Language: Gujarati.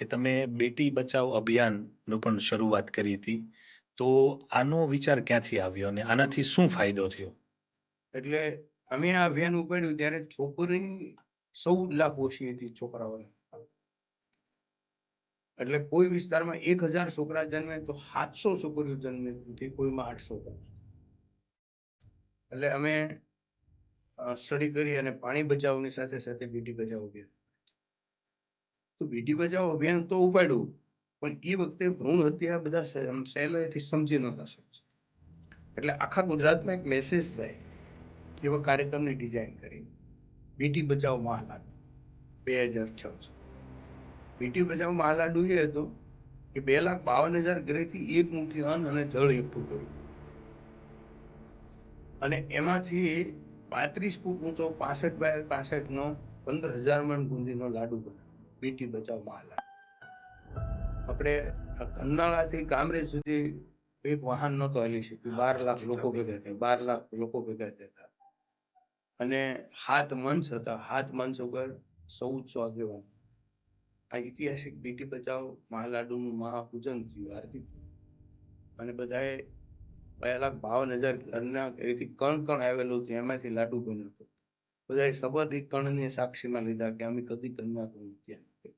કે તમે બેટી બચાવો અભિયાનનું પણ શરૂઆત કરી હતી. તો આનો વિચાર ક્યાંથી આવ્યો અને આનાથી શું ફાયદો થયો? એટલે અમે આ અભિયાન ઉપાડ્યું ત્યારે છોકરી 14 લાખ ઓછી હતી છોકરાઓને. એટલે કોઈ વિસ્તારમાં 1000 છોકરા જન્મે તો 700 છોકરીઓ જન્મે હતી, કોઈમાં 800. એટલે અમે સ્ટડી કરી અને પાણી બચાવની સાથે સાથે બેટી બચાવો અભિયાન. તો બેટી બચાવો અભિયાન તો ઉપાડ્યું, પણ એ વખતે ભ્રૂણ હત્યા બધા સહેલાઈથી સમજી નતા શકતા. એટલે આખા ગુજરાતમાં એક મેસેજ થાય એવા કાર્યક્રમની ડિઝાઇન કરી, બેટી બચાવો મહાલાડુ 2006. બેટી બચાવો મહાલાડુ એ હતો કે 2,52,000 ઘરેથી એક મુઠ્ઠી અન્ન અને જળ એકઠું કર્યું, અને એમાંથી 35 ફૂટ ઊંચો 65 બાય 65 નો 15,000 મણ બુંદીનો લાડુ બનાવ્યો, બેટી બચાવો મહાલાડુ. આપણે કન્નાળાથી કામરેજ સુધી એક વાહન નહોતો હાલી શક્યું, 12 લાખ લોકો ભેગા થયા, 12 લાખ લોકો ભેગા થયા. અને 7 મંચ હતા, 7 મંચ ઉપર 1400 આગેવાન. આ ઐતિહાસિક બેટી બચાવો મહાલાડુનું મહાપૂજન થયું, આરતી થયું, અને બધાએ 2,52,000 ઘરના ઘરેથી કણ આવેલું હતું, એમાંથી લાડુ બન્યું હતું. બધાએ શપથ એ કણની સાક્ષીમાં લીધા કે અમે કદી કન્યા નથી.